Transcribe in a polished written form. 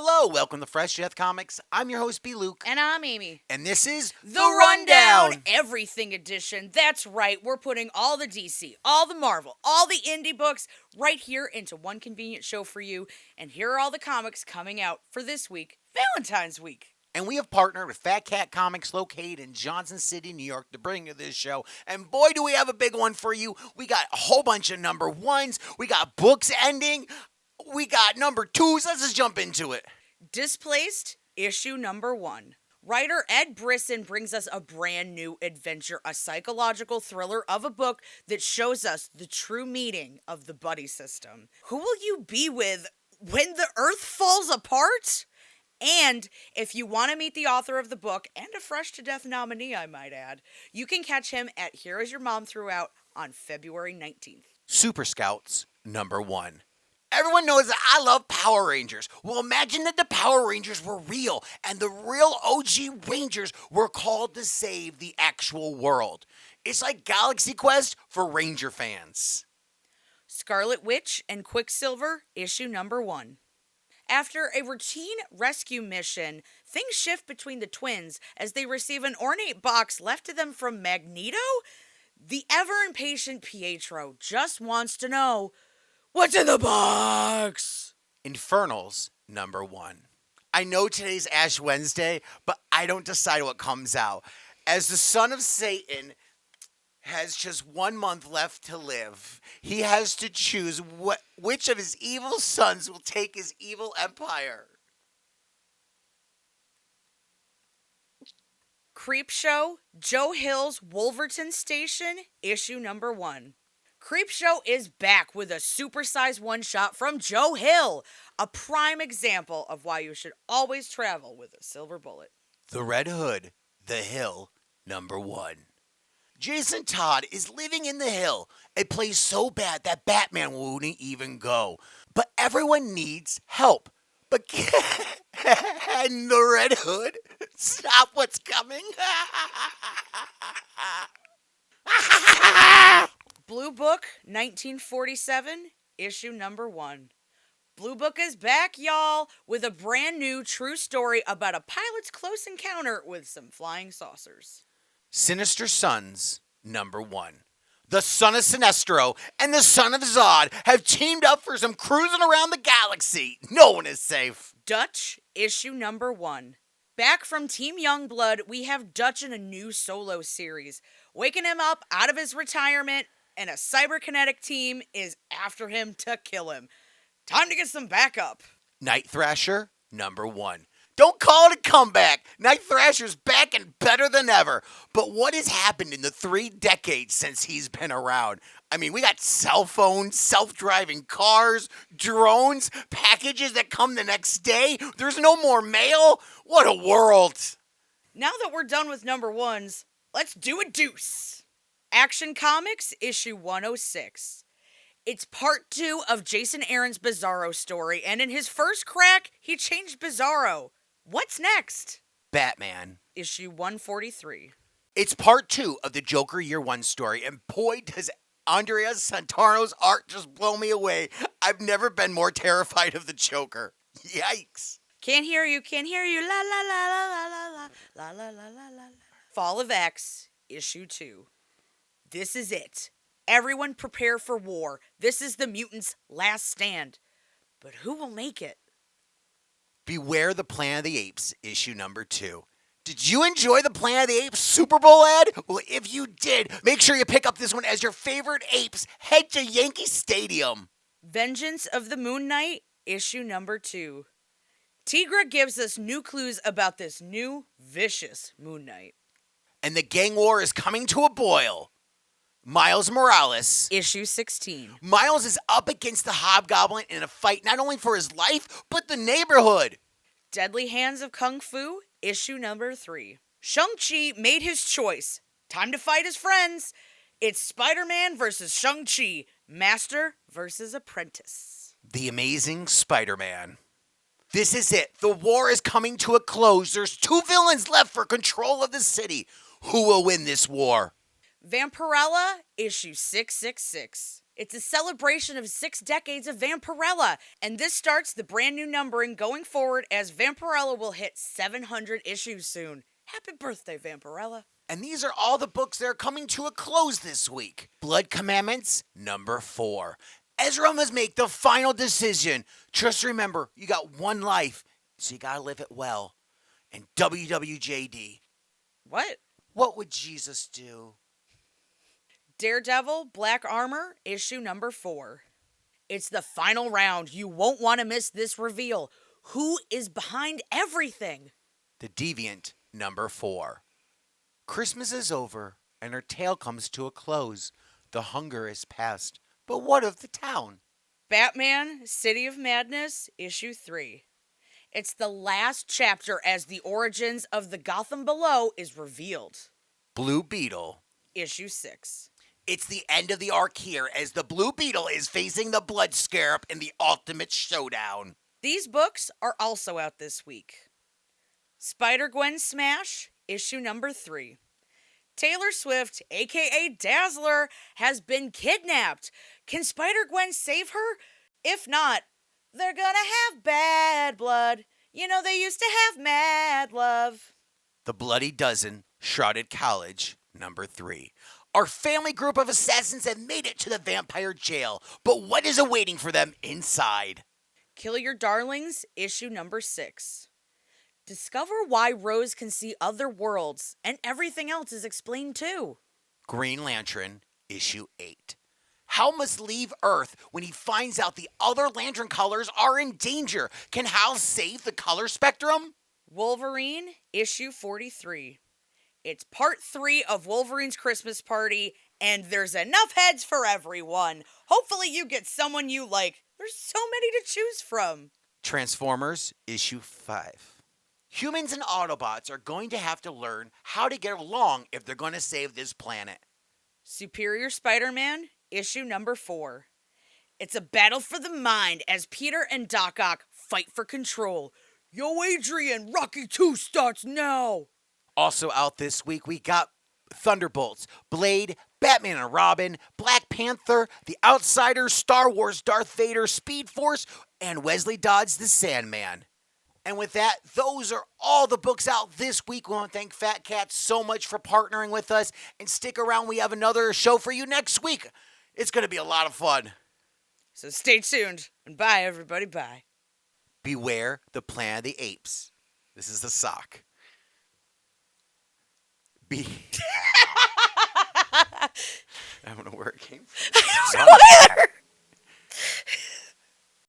Hello, welcome to Fresh Death Comics. I'm your host, B. Luke. And I'm Amy. And this is The Rundown Everything Edition. That's right, we're putting all the DC, all the Marvel, all the indie books right here into one convenient show for you. And here are all the comics coming out for this week, Valentine's Week. And we have partnered with Fat Cat Comics located in Johnson City, New York to bring you this show. And boy, do we have a big one for you. We got a whole bunch of number ones. We got books ending. We got number twos. Let's just jump into it. Displaced, issue number 1. Writer Ed Brisson brings us a brand new adventure, a psychological thriller of a book that shows us the true meaning of the buddy system. Who will you be with when the earth falls apart? And if you want to meet the author of the book, and a Fresh to Death nominee, I might add, you can catch him at Here Is Your Mom Threw Out on February 19th. Super Scouts, number 1. Everyone knows that I love Power Rangers. Well, imagine that the Power Rangers were real, and the real OG Rangers were called to save the actual world. It's like Galaxy Quest for Ranger fans. Scarlet Witch and Quicksilver, issue number 1. After a routine rescue mission, things shift between the twins as they receive an ornate box left to them from Magneto. The ever-impatient Pietro just wants to know, what's in the box? Infernals, number 1. I know today's Ash Wednesday, but I don't decide what comes out. As the son of Satan has just 1 month left to live, he has to choose which of his evil sons will take his evil empire. Creepshow, Joe Hill's Wolverton Station, issue number 1. Creepshow is back with a supersized one-shot from Joe Hill, a prime example of why you should always travel with a silver bullet. The Red Hood, The Hill, number 1. Jason Todd is living in the Hill, a place so bad that Batman wouldn't even go. But everyone needs help. But can the Red Hood stop what's coming? Blue Book, 1947, issue number 1. Blue Book is back, y'all, with a brand new true story about a pilot's close encounter with some flying saucers. Sinister Sons, number 1. The son of Sinestro and the son of Zod have teamed up for some cruising around the galaxy. No one is safe. Dutch, issue number 1. Back from Team Youngblood, we have Dutch in a new solo series, waking him up out of his retirement, and a cyberkinetic team is after him to kill him. Time to get some backup. Night Thrasher, number 1. Don't call it a comeback. Night Thrasher's back and better than ever. But what has happened in the 3 decades since he's been around? I mean, we got cell phones, self-driving cars, drones, packages that come the next day. There's no more mail. What a world. Now that we're done with number 1s, let's do a deuce. Action Comics, issue 106. It's part 2 of Jason Aaron's Bizzaro story, and in his first crack, he changed Bizzaro. What's next? Batman. Issue 143. It's part 2 of the Joker Year 1 story, and boy, does Andrea Santano's art just blow me away. I've never been more terrified of the Joker. Yikes. Can't hear you, la la la la la la la la la la la. Fall of X, issue 2. This is it. Everyone prepare for war. This is the mutants' last stand. But who will make it? Beware the Planet of the Apes, issue number 2. Did you enjoy the Planet of the Apes Super Bowl ad? Well, if you did, make sure you pick up this one as your favorite apes. Head to Yankee Stadium. Vengeance of the Moon Knight, issue number 2. Tigra gives us new clues about this new, vicious Moon Knight. And the gang war is coming to a boil. Miles Morales. Issue 16. Miles is up against the Hobgoblin in a fight not only for his life, but the neighborhood. Deadly Hands of Kung Fu, issue number 3. Shang-Chi made his choice. Time to fight his friends. It's Spider-Man versus Shang-Chi. Master versus Apprentice. The Amazing Spider-Man. This is it. The war is coming to a close. There's 2 villains left for control of the city. Who will win this war? Vampirella, issue 666. It's a celebration of 6 decades of Vampirella, and this starts the brand new numbering going forward as Vampirella will hit 700 issues soon. Happy birthday, Vampirella. And these are all the books that are coming to a close this week. Blood Commandments, number 4. Ezra must make the final decision. Just remember, you got one life, so you gotta live it well. And WWJD. What would Jesus do? Daredevil, Black Armor, issue number 4. It's the final round. You won't want to miss this reveal. Who is behind everything? The Deviant, number 4. Christmas is over, and our tale comes to a close. The hunger is past. But what of the town? Batman, City of Madness, issue 3. It's the last chapter as the origins of the Gotham Below is revealed. Blue Beetle, issue 6. It's the end of the arc here as the Blue Beetle is facing the Blood Scarab in the ultimate showdown. These books are also out this week. Spider-Gwen Smash, issue number 3. Taylor Swift, aka Dazzler, has been kidnapped. Can Spider-Gwen save her? If not, they're gonna have bad blood. You know they used to have mad love. The Bloody Dozen, Shrouded College, number 3. Our family group of assassins have made it to the vampire jail, but what is awaiting for them inside? Kill Your Darlings, issue number 6. Discover why Rose can see other worlds, and everything else is explained too. Green Lantern, issue 8. Hal must leave Earth when he finds out the other Lantern colors are in danger. Can Hal save the color spectrum? Wolverine, issue 43. It's part 3 of Wolverine's Christmas Party, and there's enough heads for everyone. Hopefully you get someone you like. There's so many to choose from. Transformers, issue 5. Humans and Autobots are going to have to learn how to get along if they're going to save this planet. Superior Spider-Man, issue number 4. It's a battle for the mind as Peter and Doc Ock fight for control. Yo, Adrian, Rocky 2 starts now! Also out this week, we got Thunderbolts, Blade, Batman and Robin, Black Panther, The Outsiders, Star Wars, Darth Vader, Speed Force, and Wesley Dodds the Sandman. And with that, those are all the books out this week. We want to thank Fat Cat so much for partnering with us. And stick around, we have another show for you next week. It's going to be a lot of fun. So stay tuned, and bye everybody, bye. Beware the Planet of the Apes. This is the sock. I don't know where it came from. I don't know either.